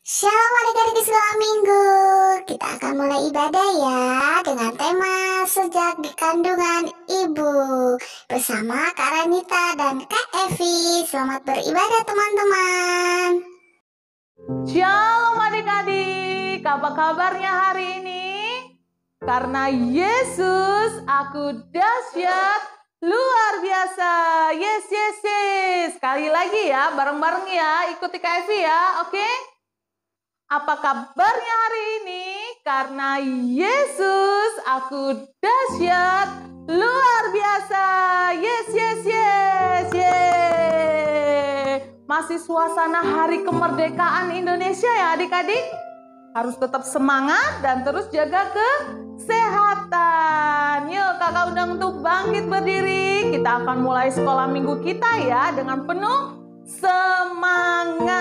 Shalom adik-adik di sekolah minggu. Kita akan mulai ibadah ya dengan tema sejak di kandungan ibu bersama Kak Ranita dan Kak Evi. Selamat beribadah teman-teman. Shalom adik-adik, apa kabarnya hari ini? Karena Yesus aku dahsyat, luar biasa. Yes. Sekali lagi ya, bareng-bareng ya, ikuti Kak Evi ya, oke? Apa kabarnya hari ini? Karena Yesus aku dahsyat, luar biasa. Yes. Masih suasana hari kemerdekaan Indonesia ya adik-adik? Harus tetap semangat dan terus jaga kesehatan. Yuk kakak undang untuk bangkit berdiri. Kita akan mulai sekolah minggu kita ya dengan penuh semangat.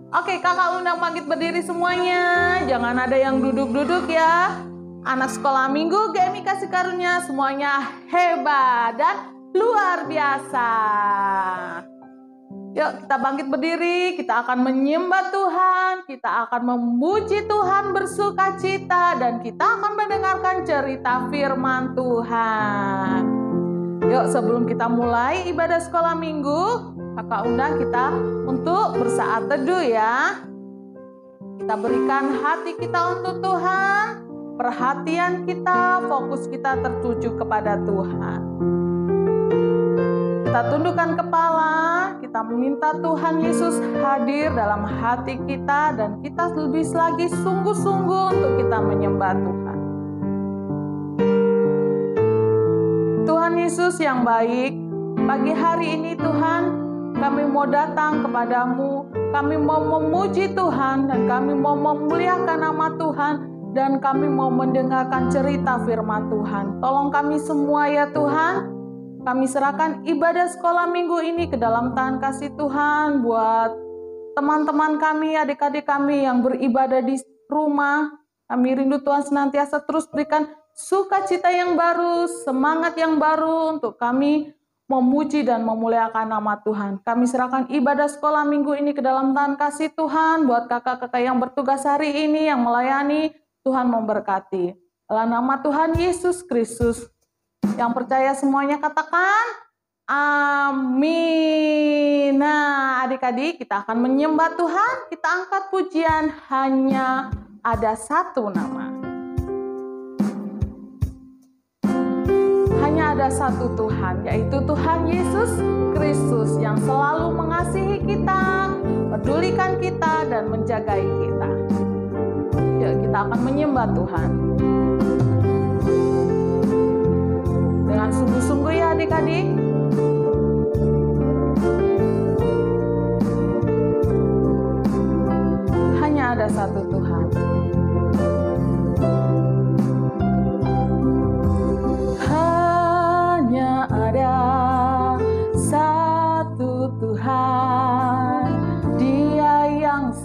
Oke, kakak undang bangkit berdiri semuanya. Jangan ada yang duduk-duduk ya. Anak sekolah minggu GMI Kasih Karunia semuanya hebat dan luar biasa. Yuk kita bangkit berdiri. Kita akan menyembah Tuhan. Kita akan memuji Tuhan bersukacita. Dan kita akan mendengarkan cerita firman Tuhan. Yuk sebelum kita mulai ibadah sekolah minggu, kakak undang kita untuk bersaat teduh ya. Kita berikan hati kita untuk Tuhan, perhatian kita, fokus kita tertuju kepada Tuhan. Kita tundukkan kepala, kita meminta Tuhan Yesus hadir dalam hati kita dan kita lebih lagi sungguh-sungguh untuk kita menyembah Tuhan. Tuhan Yesus yang baik, pagi hari ini Tuhan, kami mau datang kepadamu, kami mau memuji Tuhan, dan kami mau memuliakan nama Tuhan, dan kami mau mendengarkan cerita firman Tuhan. Tolong kami semua ya Tuhan, kami serahkan ibadah sekolah minggu ini ke dalam tangan kasih Tuhan, buat teman-teman kami, adik-adik kami yang beribadah di rumah. Kami rindu Tuhan senantiasa terus berikan sukacita yang baru, semangat yang baru untuk kami memuji dan memuliakan nama Tuhan. Kami serahkan ibadah sekolah minggu ini ke dalam tangan kasih Tuhan. Buat kakak-kakak yang bertugas hari ini, yang melayani, Tuhan memberkati. Dalam nama Tuhan Yesus Kristus. Yang percaya semuanya katakan, amin. Nah adik-adik, kita akan menyembah Tuhan. Kita angkat pujian, hanya ada satu nama. Hanya ada satu Tuhan, yaitu Tuhan Yesus Kristus yang selalu mengasihi kita, pedulikan kita, dan menjagai kita. Yuk kita akan menyembah Tuhan. Dengan sungguh-sungguh ya adik-adik. Hanya ada satu Tuhan.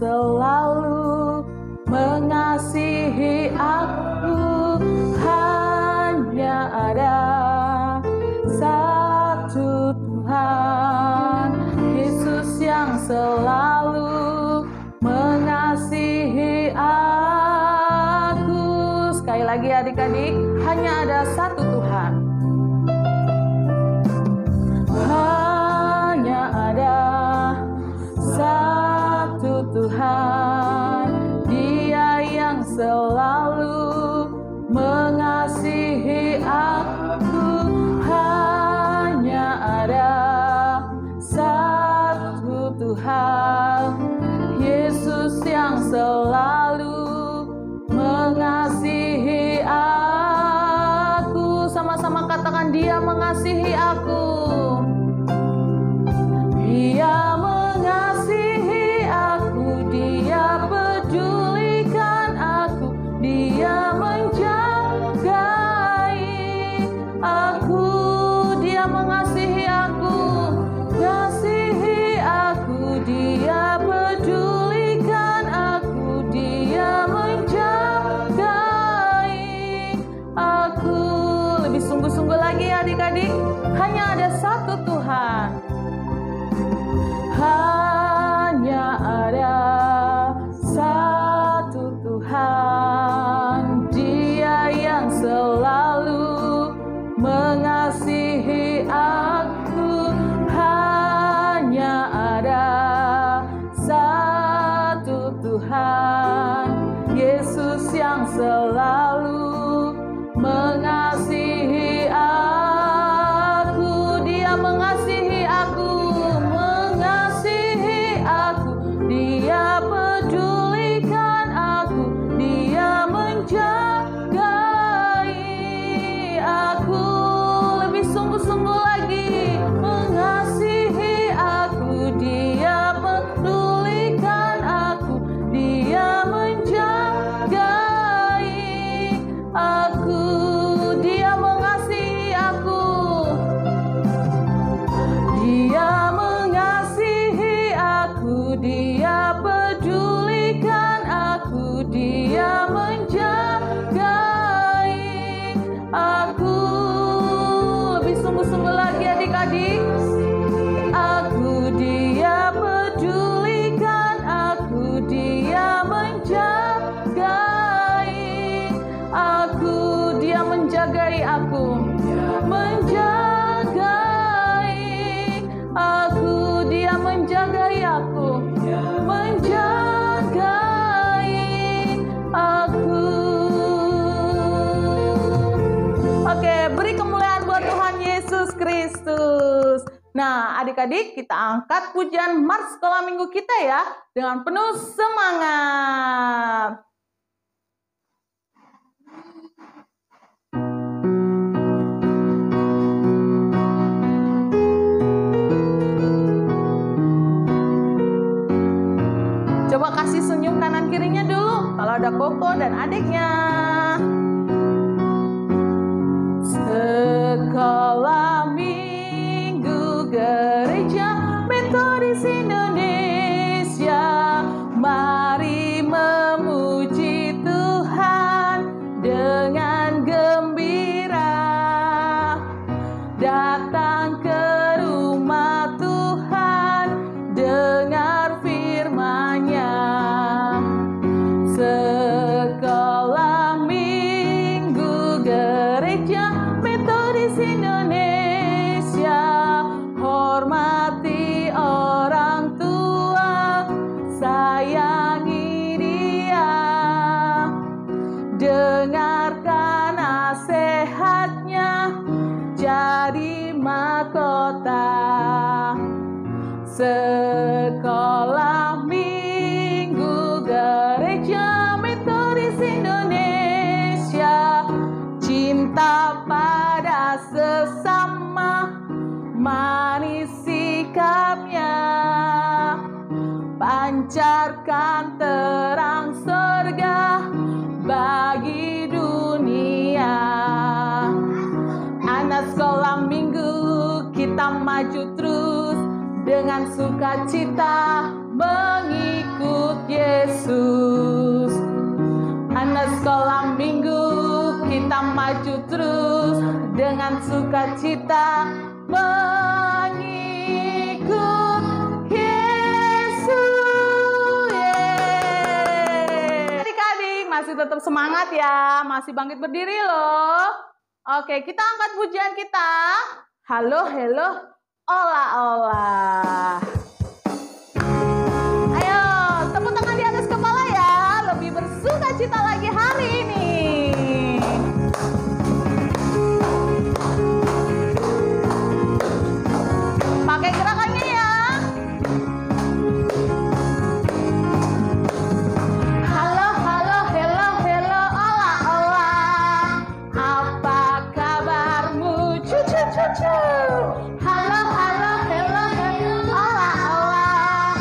Selalu mengasihi aku, hanya ada satu Tuhan, Yesus yang selalu mengasihi aku. Sekali lagi adik-adik, hanya ada satu Tuhan. Hanya ada satu Tuhan, Dia yang selalu mengasihi aku. Hanya ada satu Tuhan, Yesus yang selalu mengasihi aku. Sama-sama Kristus. Nah, adik-adik, kita angkat pujian Mars Sekolah Minggu kita ya, dengan penuh semangat. Coba kasih senyum kanan kirinya dulu, kalau ada Koko dan adiknya. Sekolah Minggu Gereja Metodis Indonesia, mari memuji Tuhan dengan gembira. Datang ke rumah Tuhan, dengar firman-Nya. Sekolah Minggu Gereja Metodis Indonesia, hormati orang tua, sayangi dia, dengarkan nasihatnya, jadi mahkota. Sekolah Minggu Gereja Metodis Indonesia, cinta pada sesama, manis sikapnya, pancarkan terang surga bagi dunia. Anak sekolah minggu, kita maju terus dengan sukacita mengikut Yesus. Anak sekolah minggu, kita maju terus dengan sukacita mengikut Yesus. Yeay. Adik-adik masih tetap semangat ya, masih bangkit berdiri loh. Oke, kita angkat pujian kita. Halo, halo, olah, olah. Ayo, tepuk tangan di atas kepala ya, lebih bersukacita lagi hari ini. Pakai gerakannya ya. Halo, halo, hello, hello, olah, olah. Apa kabarmu? Cucu, cucu. Halo, halo, hello, hello, olah, olah.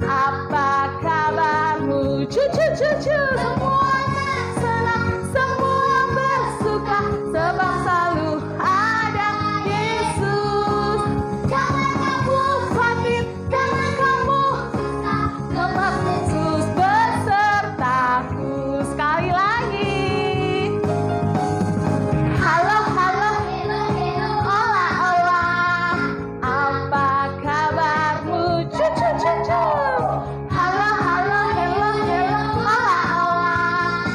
Apa kabarmu? Cucu, cucu. Semuanya senang, semua bersuka, sebab selalu ada Yesus. Jangan kamu khawatir, jangan kamu susah, sebab Yesus besertaku. Sekali lagi. Halo, halo, hello, hello, olah, olah. Apa kabarmu? Cucu, cucu. Halo, halo, hello, hello, olah, olah.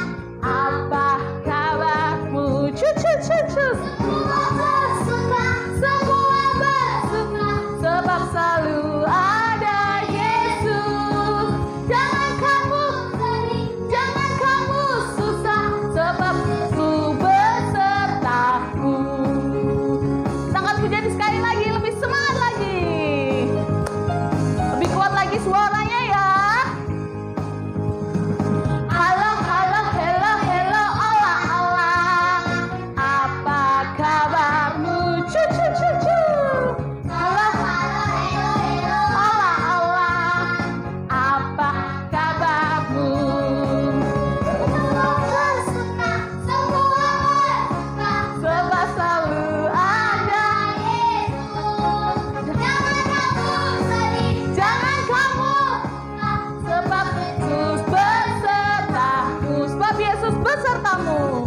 Apa kabarmu? Cucu, cucu. Semua bersuka, semua bersuka, sebab selalu ada Yesus. Jangan kamu sedih, jangan kamu susah, sebab Ku besertaku. Kita akan pujian sekali lagi, lebih semangat lagi, lebih kuat lagi suaranya ya. Halo, halo, hello, hello, olah, olah. Apa kabarmu? Cucu, cucu. Halo, halo, hello, hello, olah, olah. Apa kabarmu? Semua bersuka, semua bersuka, sebab selalu ada Yesus. Jangan kamu sedih, jangan kamu susah, sebab Yesus besertamu. Sebab Yesus besertamu.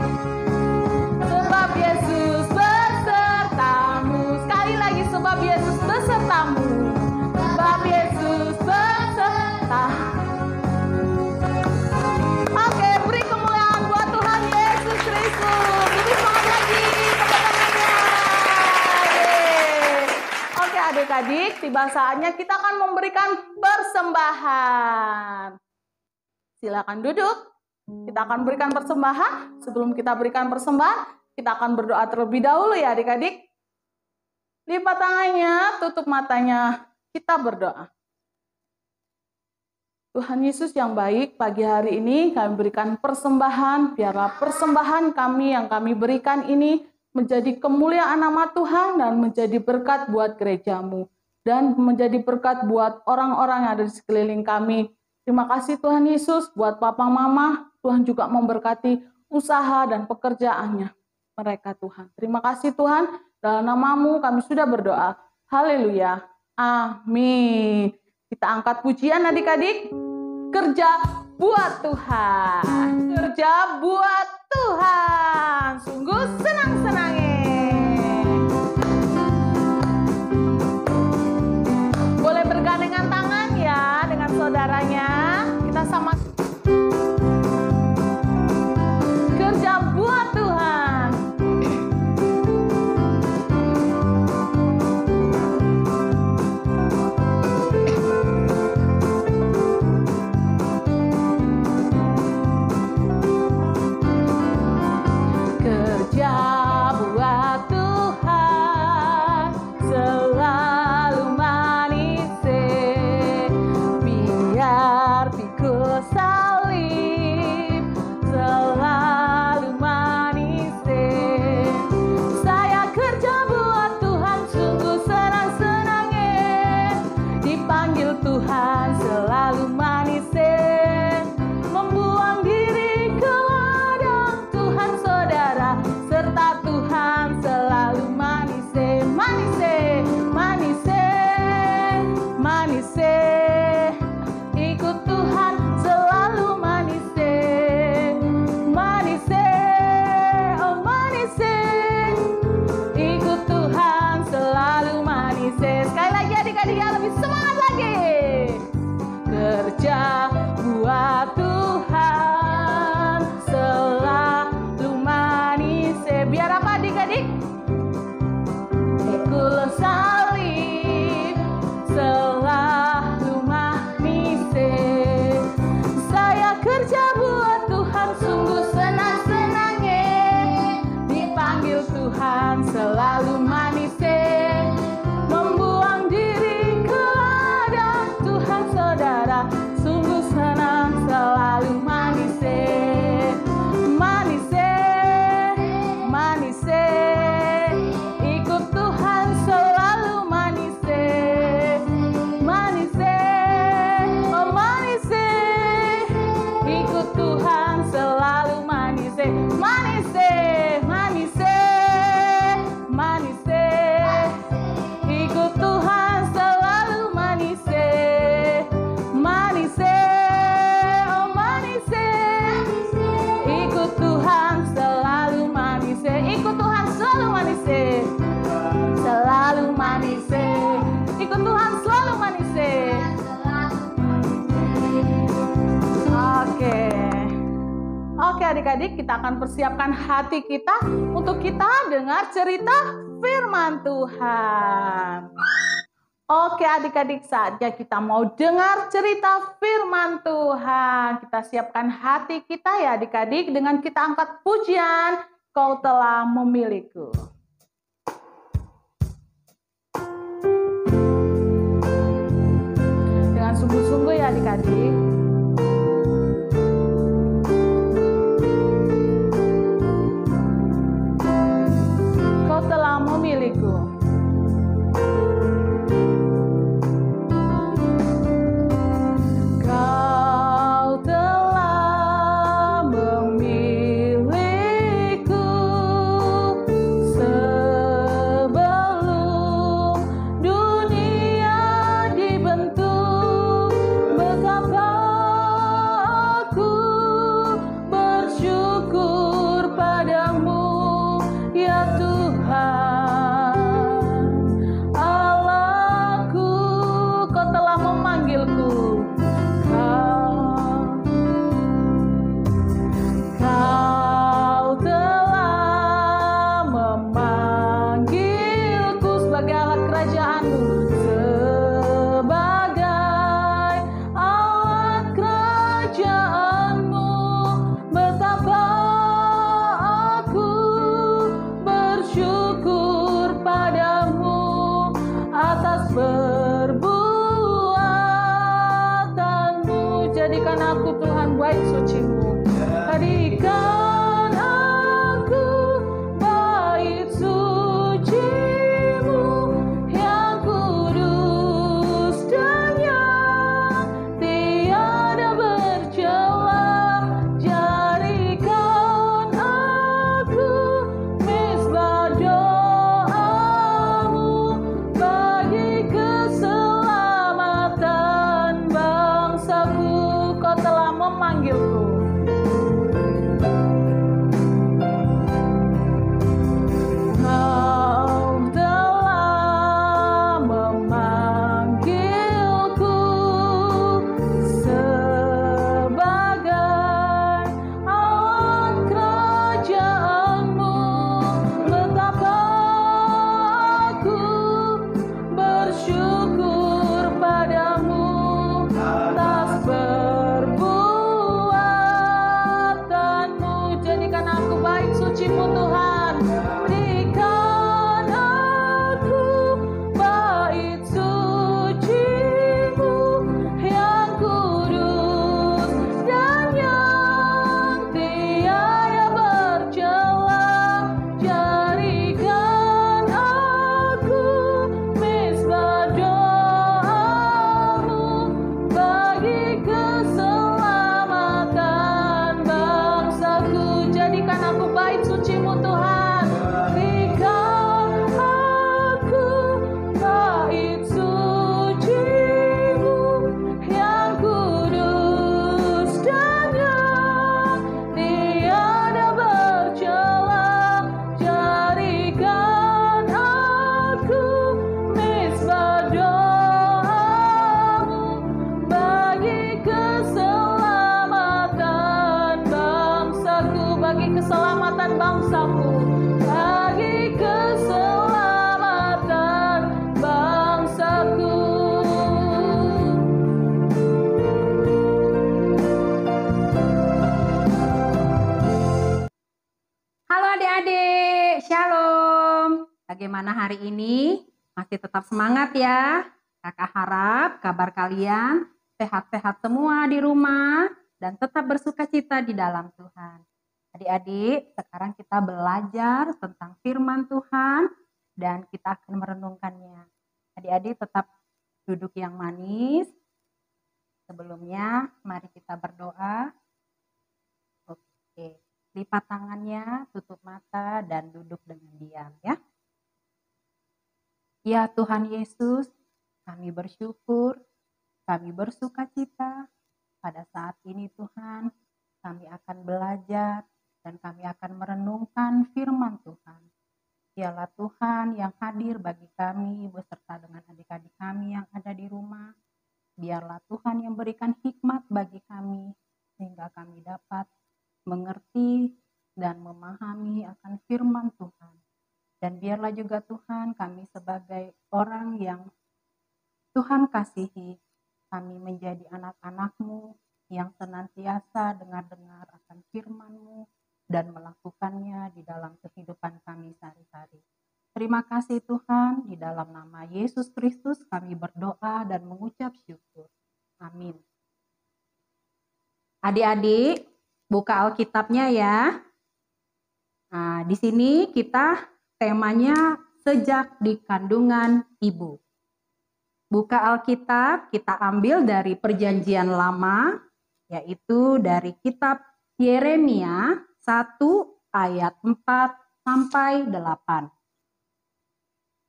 Sebab Yesus besertamu. Sekali lagi, sebab Yesus besertamu. Sebab Yesus besertamu. Oke, beri kemuliaan buat Tuhan Yesus Kristus. Lebih semangat lagi, tepuk tangannya. Yeay. Oke adik-adik, tiba saatnya kita akan memberikan persembahan. Silakan duduk. Kita akan berikan persembahan. Sebelum kita berikan persembahan, kita akan berdoa terlebih dahulu ya adik-adik. Lipat tangannya, tutup matanya, kita berdoa. Tuhan Yesus yang baik, pagi hari ini kami berikan persembahan, biarlah persembahan kami yang kami berikan ini menjadi kemuliaan nama Tuhan dan menjadi berkat buat gerejamu. Dan menjadi berkat buat orang-orang yang ada di sekeliling kami. Terima kasih Tuhan Yesus buat papa mama, Tuhan juga memberkati usaha dan pekerjaannya mereka Tuhan. Terima kasih Tuhan, dalam namamu kami sudah berdoa. Haleluya. Amin. Kita angkat pujian adik-adik. Kerja buat Tuhan. Kerja buat Tuhan. Sungguh senang-senangnya. Boleh bergandengan tangan ya dengan saudaranya. Kita sama. Kerja buat Tuhan. Adik-adik, kita akan persiapkan hati kita untuk kita dengar cerita firman Tuhan. Oke adik-adik, saatnya kita mau dengar cerita firman Tuhan. Kita siapkan hati kita ya adik-adik dengan kita angkat pujian, Kau telah memilihku. Dengan sungguh-sungguh ya adik-adik. Telah memilihku. Kau telah memilihku sebelum dunia dibentuk. Betapa aku bersyukur padamu ya Tuhan. Kerajaanmu sebagai jadikan aku Tuhan bait suci-Mu. Jadikan aku bait suci-Mu yang kudus dan yang tiada bercela. Jadikan aku misbah doa-Mu bagi keselamatan bangsaku. Kau telah memanggilku. Kau telah memanggilku sebagai alat kerajaan-Mu. Betapa aku bersyukur padamu atas perbuatanmu. Jadikan aku bait suci-Mu Tuhan. Jadikan aku bait suci-Mu yang kudus dan yang tiada bercela. Jadikan aku misbah doa-Mu bagi keselamatan bangsaku. Jadikan aku bait suci-Mu Tuhan. Jadikan aku bait suci-Mu yang kudus dan yang tiada bercela. Jadikan aku misbah doa-Mu bagi keselamatan bangsaku, bagi keselamatan bangsaku, bagi keselamatan bangsaku. Halo adik-adik, shalom. Bagaimana hari ini? Masih tetap semangat ya? Kakak harap kabar kalian sehat-sehat semua di rumah dan tetap bersukacita di dalam Tuhan. Adik-adik, sekarang kita belajar tentang firman Tuhan dan kita akan merenungkannya. Adik-adik tetap duduk yang manis. Sebelumnya, mari kita berdoa. Oke. Lipat tangannya, tutup mata, dan duduk dengan diam ya. Ya Tuhan Yesus, kami bersyukur, kami bersukacita pada saat ini Tuhan. Kami akan belajar dan kami akan merenungkan firman Tuhan. Dialah Tuhan yang hadir bagi kami beserta dengan adik-adik kami yang ada di rumah. Biarlah Tuhan yang berikan hikmat bagi kami sehingga kami dapat mengerti dan memahami akan firman Tuhan. Dan biarlah juga Tuhan kami sebagai orang yang Tuhan kasihi, kami menjadi anak-anak-Mu yang senantiasa dengar-dengar akan firman-Mu dan melakukannya di dalam kehidupan kami sehari-hari. Terima kasih Tuhan, di dalam nama Yesus Kristus kami berdoa dan mengucap syukur. Amin. Adik-adik, buka Alkitabnya ya. Nah, di sini kita temanya sejak di kandungan ibu. Buka Alkitab, kita ambil dari Perjanjian Lama, yaitu dari kitab Yeremia 1 ayat 4 sampai 8.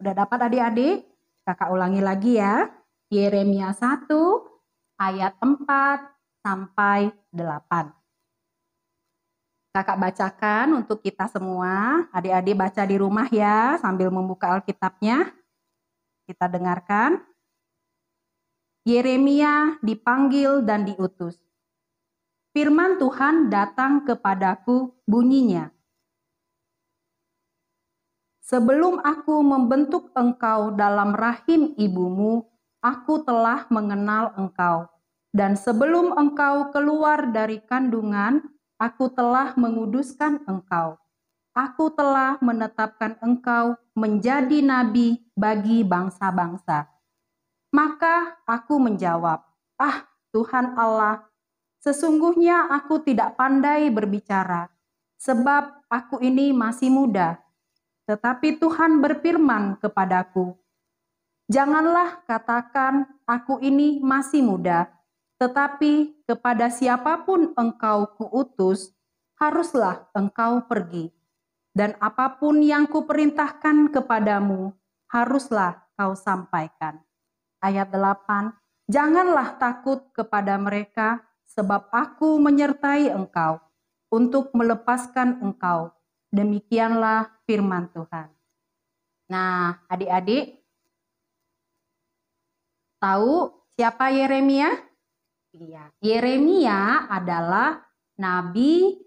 Udah dapat adik-adik? Kakak ulangi lagi ya. Yeremia 1 ayat 4 sampai 8. Kakak bacakan untuk kita semua. Adik-adik baca di rumah ya sambil membuka Alkitabnya. Kita dengarkan. Yeremia dipanggil dan diutus. Firman Tuhan datang kepadaku bunyinya. Sebelum aku membentuk engkau dalam rahim ibumu, aku telah mengenal engkau. Dan sebelum engkau keluar dari kandungan, aku telah menguduskan engkau. Aku telah menetapkan engkau menjadi nabi bagi bangsa-bangsa. Maka aku menjawab, Tuhan Allah, Sesungguhnya aku tidak pandai berbicara, sebab aku ini masih muda. Tetapi Tuhan berfirman kepadaku, janganlah katakan aku ini masih muda, tetapi kepada siapapun engkau kuutus, haruslah engkau pergi. Dan apapun yang kuperintahkan kepadamu, haruslah kau sampaikan. Ayat 8, janganlah takut kepada mereka, sebab aku menyertai engkau untuk melepaskan engkau. Demikianlah firman Tuhan. Nah, adik-adik, tahu siapa Yeremia? Iya, Yeremia adalah nabi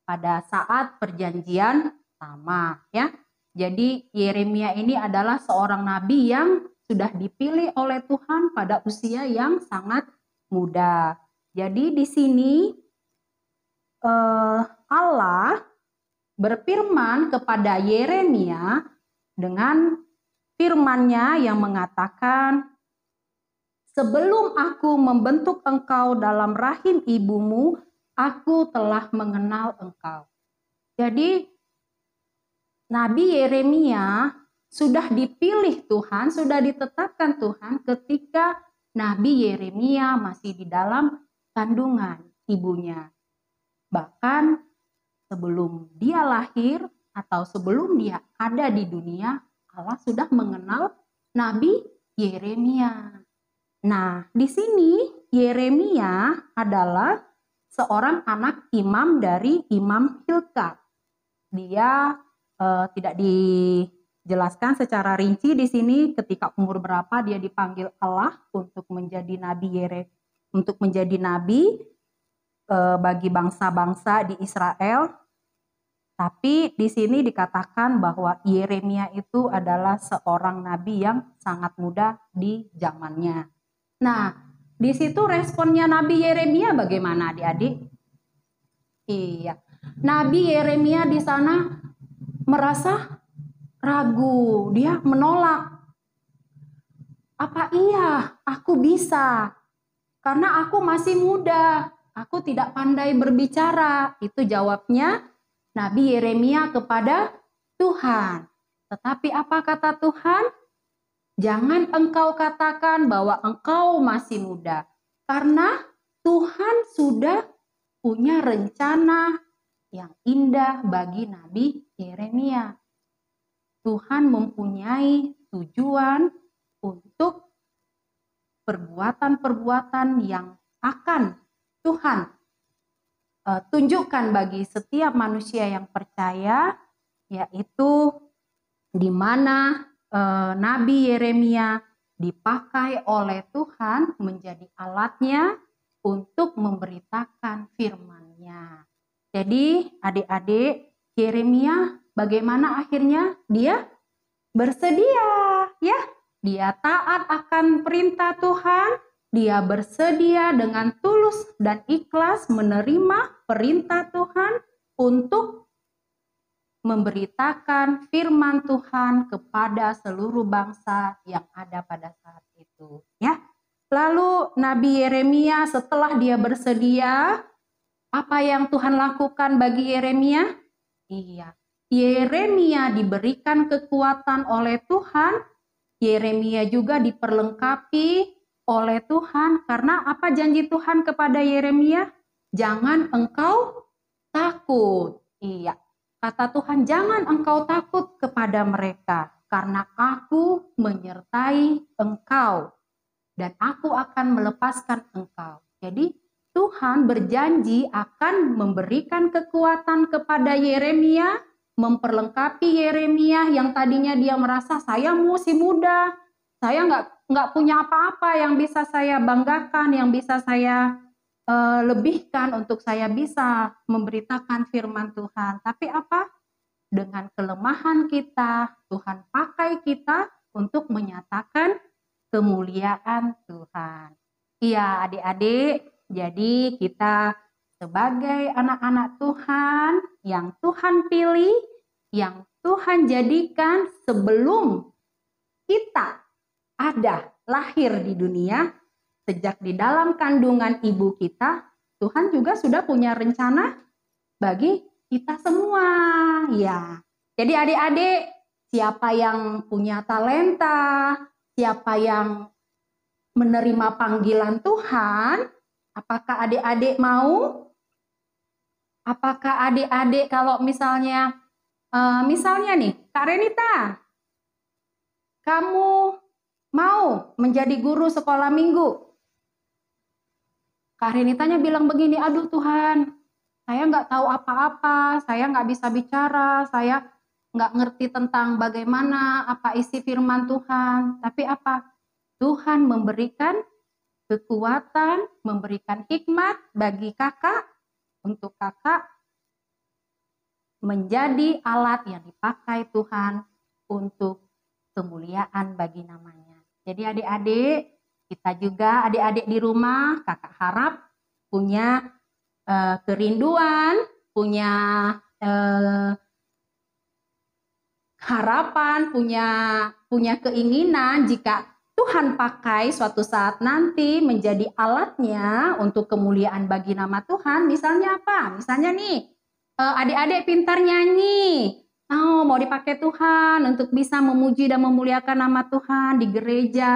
pada saat perjanjian lama, ya. Jadi Yeremia ini adalah seorang nabi yang sudah dipilih oleh Tuhan pada usia yang sangat muda. Jadi di sini Allah berfirman kepada Yeremia dengan firman-Nya yang mengatakan, sebelum aku membentuk engkau dalam rahim ibumu, aku telah mengenal engkau. Jadi Nabi Yeremia sudah dipilih Tuhan, sudah ditetapkan Tuhan ketika Nabi Yeremia masih di dalam kandungan ibunya. Bahkan sebelum dia lahir atau sebelum dia ada di dunia, Allah sudah mengenal Nabi Yeremia. Nah, di sini Yeremia adalah seorang anak imam dari Imam Hilkiah. Dia tidak dijelaskan secara rinci di sini ketika umur berapa dia dipanggil Allah untuk menjadi nabi bagi bangsa-bangsa di Israel. Tapi di sini dikatakan bahwa Yeremia itu adalah seorang nabi yang sangat muda di zamannya. Nah, di situ responnya Nabi Yeremia bagaimana, adik-adik? Iya, Nabi Yeremia di sana merasa ragu, dia menolak. Apa iya aku bisa? Karena aku masih muda, aku tidak pandai berbicara. Itu jawabnya Nabi Yeremia kepada Tuhan. Tetapi apa kata Tuhan? Jangan engkau katakan bahwa engkau masih muda, karena Tuhan sudah punya rencana yang indah bagi Nabi Yeremia. Tuhan mempunyai tujuan untuk perbuatan-perbuatan yang akan Tuhan tunjukkan bagi setiap manusia yang percaya, yaitu di mana Nabi Yeremia dipakai oleh Tuhan menjadi alatnya untuk memberitakan firman-Nya. Jadi adik-adik, Yeremia bagaimana akhirnya? Dia bersedia, ya. Dia taat akan perintah Tuhan, dia bersedia dengan tulus dan ikhlas menerima perintah Tuhan untuk memberitakan firman Tuhan kepada seluruh bangsa yang ada pada saat itu, ya. Lalu Nabi Yeremia setelah dia bersedia, apa yang Tuhan lakukan bagi Yeremia? Iya, Yeremia diberikan kekuatan oleh Tuhan. Yeremia juga diperlengkapi oleh Tuhan, karena apa janji Tuhan kepada Yeremia? Jangan engkau takut. Iya, kata Tuhan, jangan engkau takut kepada mereka, karena aku menyertai engkau dan aku akan melepaskan engkau. Jadi Tuhan berjanji akan memberikan kekuatan kepada Yeremia, memperlengkapi Yeremia yang tadinya dia merasa saya masih muda, saya nggak punya apa-apa yang bisa saya banggakan, yang bisa saya lebihkan untuk saya bisa memberitakan firman Tuhan. Tapi apa? Dengan kelemahan kita, Tuhan pakai kita untuk menyatakan kemuliaan Tuhan. Iya, adik-adik, jadi kita sebagai anak-anak Tuhan yang Tuhan pilih, yang Tuhan jadikan sebelum kita ada lahir di dunia, sejak di dalam kandungan ibu kita, Tuhan juga sudah punya rencana bagi kita semua. Ya. Jadi adik-adik, siapa yang punya talenta, siapa yang menerima panggilan Tuhan, apakah adik-adik mau? Apakah adik-adik kalau misalnya nih, Kak Renita, kamu mau menjadi guru sekolah minggu? Kak Renitanya bilang begini, aduh Tuhan, saya nggak tahu apa-apa, saya nggak bisa bicara, saya nggak ngerti tentang bagaimana apa isi firman Tuhan. Tapi apa? Tuhan memberikan kekuatan, memberikan hikmat bagi kakak untuk kakak menjadi alat yang dipakai Tuhan untuk kemuliaan bagi namanya. Jadi adik-adik, kita juga adik-adik di rumah, kakak harap punya kerinduan, punya harapan, punya keinginan jika Tuhan pakai suatu saat nanti menjadi alatnya untuk kemuliaan bagi nama Tuhan. Misalnya apa? Misalnya nih, adik-adik pintar nyanyi. Oh, mau dipakai Tuhan untuk bisa memuji dan memuliakan nama Tuhan di gereja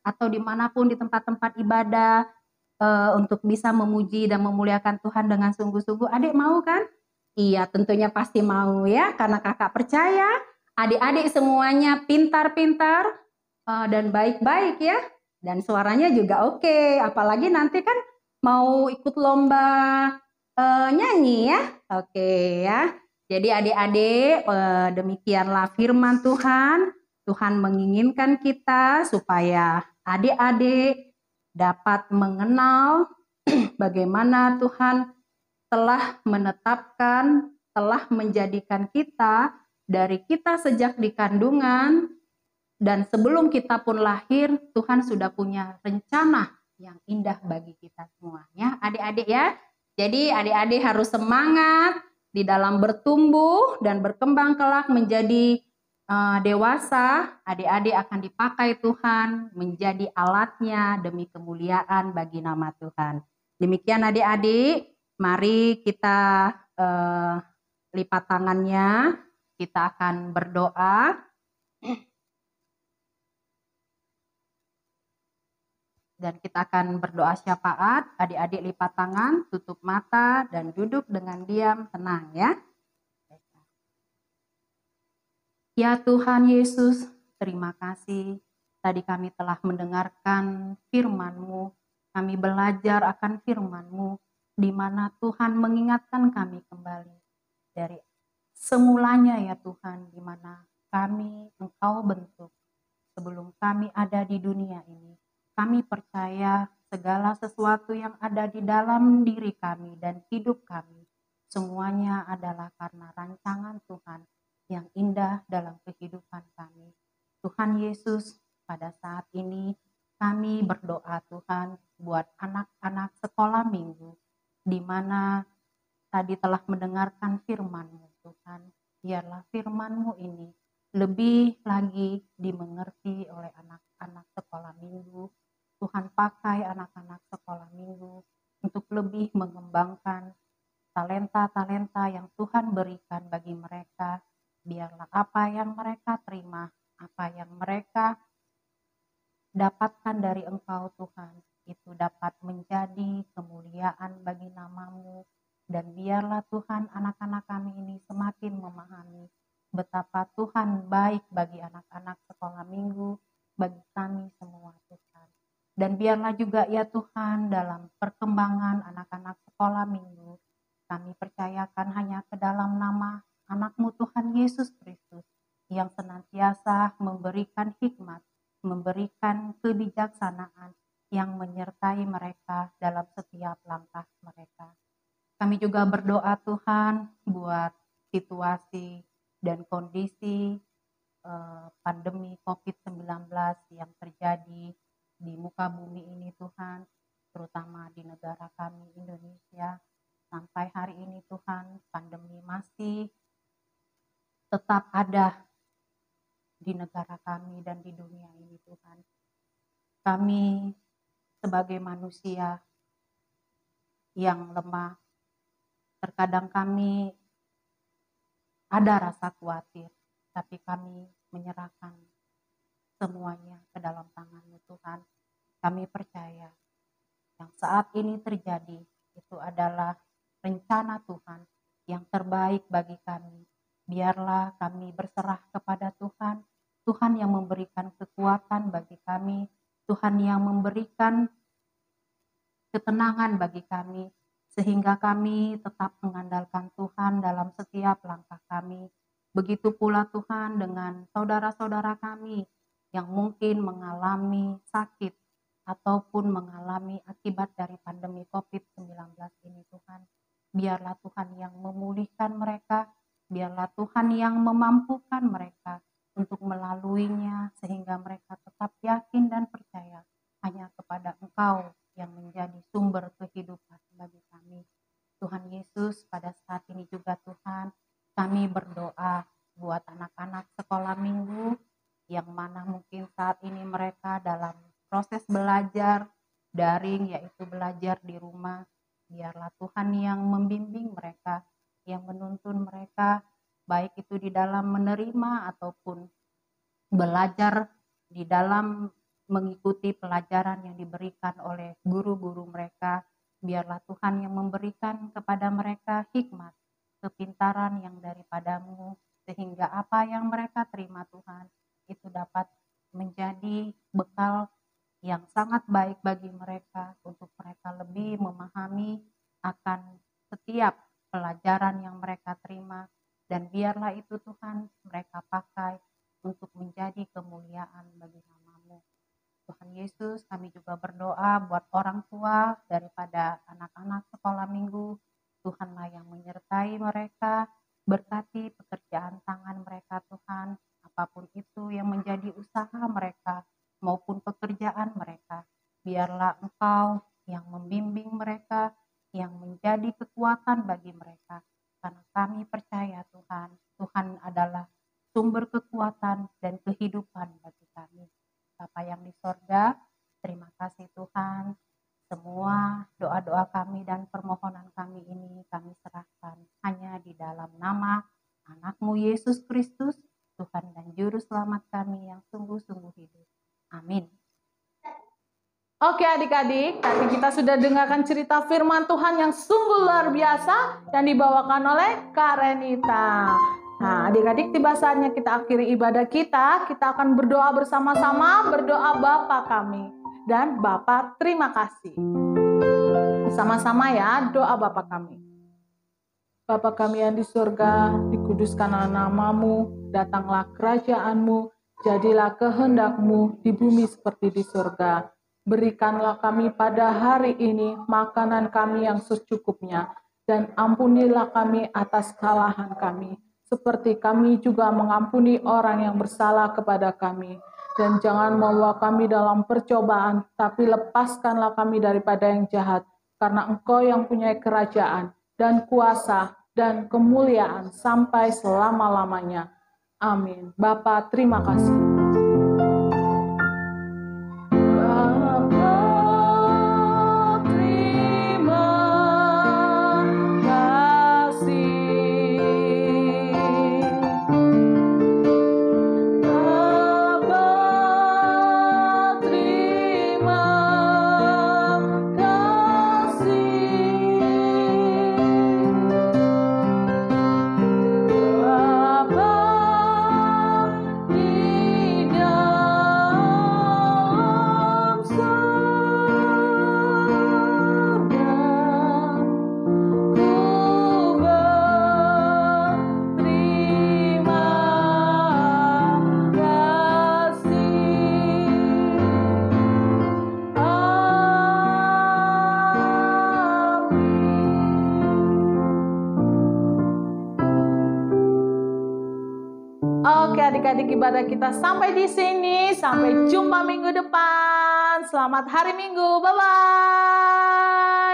atau dimanapun di tempat-tempat ibadah untuk bisa memuji dan memuliakan Tuhan dengan sungguh-sungguh. Adik mau kan? Iya, tentunya pasti mau ya, karena kakak percaya adik-adik semuanya pintar-pintar dan baik-baik ya. Dan suaranya juga oke. Apalagi nanti kan mau ikut lomba nyanyi ya. Oke ya. Jadi adik-adik demikianlah firman Tuhan. Tuhan menginginkan kita supaya adik-adik dapat mengenal bagaimana Tuhan telah menetapkan, telah menjadikan kita dari kita sejak di kandungan, dan sebelum kita pun lahir, Tuhan sudah punya rencana yang indah bagi kita semua. Ya, adik-adik ya. Jadi adik-adik harus semangat di dalam bertumbuh dan berkembang kelak menjadi dewasa. Adik-adik akan dipakai Tuhan menjadi alatnya demi kemuliaan bagi nama Tuhan. Demikian adik-adik, mari kita lipat tangannya, kita akan berdoa. Dan kita akan berdoa syafaat. Adik-adik lipat tangan, tutup mata, dan duduk dengan diam, tenang ya. Ya Tuhan Yesus, terima kasih. Tadi kami telah mendengarkan firman-Mu. Kami belajar akan firman-Mu, di mana Tuhan mengingatkan kami kembali dari semulanya ya Tuhan, di mana kami Engkau bentuk sebelum kami ada di dunia ini. Kami percaya segala sesuatu yang ada di dalam diri kami dan hidup kami, semuanya adalah karena rancangan Tuhan yang indah dalam kehidupan kami. Tuhan Yesus, pada saat ini kami berdoa Tuhan buat anak-anak sekolah minggu, di mana tadi telah mendengarkan firman-Mu Tuhan. Biarlah firman-Mu ini lebih lagi dimengerti oleh anak-anak sekolah minggu. Tuhan pakai anak-anak sekolah minggu untuk lebih mengembangkan talenta-talenta yang Tuhan berikan bagi mereka. Biarlah apa yang mereka terima, apa yang mereka dapatkan dari Engkau Tuhan, itu dapat menjadi kemuliaan bagi nama-Mu. Dan biarlah Tuhan anak-anak kami ini semakin memahami betapa Tuhan baik bagi anak-anak sekolah minggu, bagi kami semua Tuhan. Dan biarlah juga ya Tuhan dalam perkembangan anak-anak sekolah minggu, kami percayakan hanya ke dalam nama anak-Mu Tuhan Yesus Kristus yang senantiasa memberikan hikmat, memberikan kebijaksanaan yang menyertai mereka dalam setiap langkah mereka. Kami juga berdoa Tuhan buat situasi dan kondisi pandemi COVID-19 yang terjadi di muka bumi ini Tuhan, terutama di negara kami Indonesia. Sampai hari ini Tuhan, pandemi masih tetap ada di negara kami dan di dunia ini Tuhan. Kami sebagai manusia yang lemah. Terkadang kami ada rasa khawatir, tapi kami menyerahkan semuanya ke dalam tangan-Mu Tuhan. Kami percaya yang saat ini terjadi itu adalah rencana Tuhan yang terbaik bagi kami. Biarlah kami berserah kepada Tuhan, Tuhan yang memberikan kekuatan bagi kami, Tuhan yang memberikan ketenangan bagi kami, sehingga kami tetap mengandalkan Tuhan dalam setiap langkah kami. Begitu pula Tuhan dengan saudara-saudara kami yang mungkin mengalami sakit ataupun mengalami akibat dari pandemi COVID-19 ini Tuhan. Biarlah Tuhan yang memulihkan mereka, biarlah Tuhan yang memampukan mereka untuk melaluinya sehingga mereka tetap yakin dan percaya hanya kepada Engkau yang menjadi sumber kehidupan bagi kami. Tuhan Yesus, pada saat ini juga Tuhan, kami berdoa buat anak-anak sekolah minggu yang mana mungkin saat ini mereka dalam proses belajar daring, yaitu belajar di rumah. Biarlah Tuhan yang membimbing mereka, yang menuntun mereka, baik itu di dalam menerima ataupun belajar di dalam mengikuti pelajaran yang diberikan oleh guru-guru mereka. Biarlah Tuhan yang memberikan kepada mereka hikmat, kepintaran yang daripadamu, sehingga apa yang mereka terima Tuhan, itu dapat menjadi bekal yang sangat baik bagi mereka untuk mereka lebih memahami akan setiap pelajaran yang mereka terima, dan biarlah itu Tuhan mereka pakai untuk menjadi kemuliaan bagi nama-Mu. Tuhan Yesus, kami juga berdoa buat orang tua daripada anak-anak sekolah minggu. Tuhanlah yang menyertai mereka, berkati pekerjaan tangan mereka Tuhan, apapun itu yang menjadi usaha mereka maupun pekerjaan mereka. Biarlah Engkau yang membimbing mereka, yang menjadi kekuatan bagi mereka. Karena kami percaya Tuhan, Tuhan adalah sumber kekuatan dan kehidupan bagi kami. Bapa yang di sorga, terima kasih Tuhan. Semua doa-doa kami dan permohonan kami ini kami serahkan hanya di dalam nama anak-Mu Yesus Kristus, Tuhan dan Juru Selamat kami yang sungguh-sungguh hidup. Amin. Oke adik-adik, tadi kita sudah dengarkan cerita firman Tuhan yang sungguh luar biasa yang dibawakan oleh Kak Renita. Nah adik-adik, tiba saatnya kita akhiri ibadah kita. Kita akan berdoa bersama-sama, berdoa Bapa kami. Dan Bapa terima kasih. Sama-sama ya, doa Bapa kami. Bapa kami yang di surga, dikuduskanlah nama-Mu, datanglah kerajaan-Mu, jadilah kehendak-Mu di bumi seperti di surga. Berikanlah kami pada hari ini makanan kami yang secukupnya, dan ampunilah kami atas kesalahan kami, seperti kami juga mengampuni orang yang bersalah kepada kami. Dan jangan membawa kami dalam percobaan, tapi lepaskanlah kami daripada yang jahat, karena Engkau yang punya kerajaan, dan kuasa, dan kemuliaan sampai selama-lamanya. Amin. Bapa, terima kasih. Oke adik-adik, ibadah kita sampai di sini. Sampai jumpa minggu depan. Selamat hari Minggu. Bye-bye.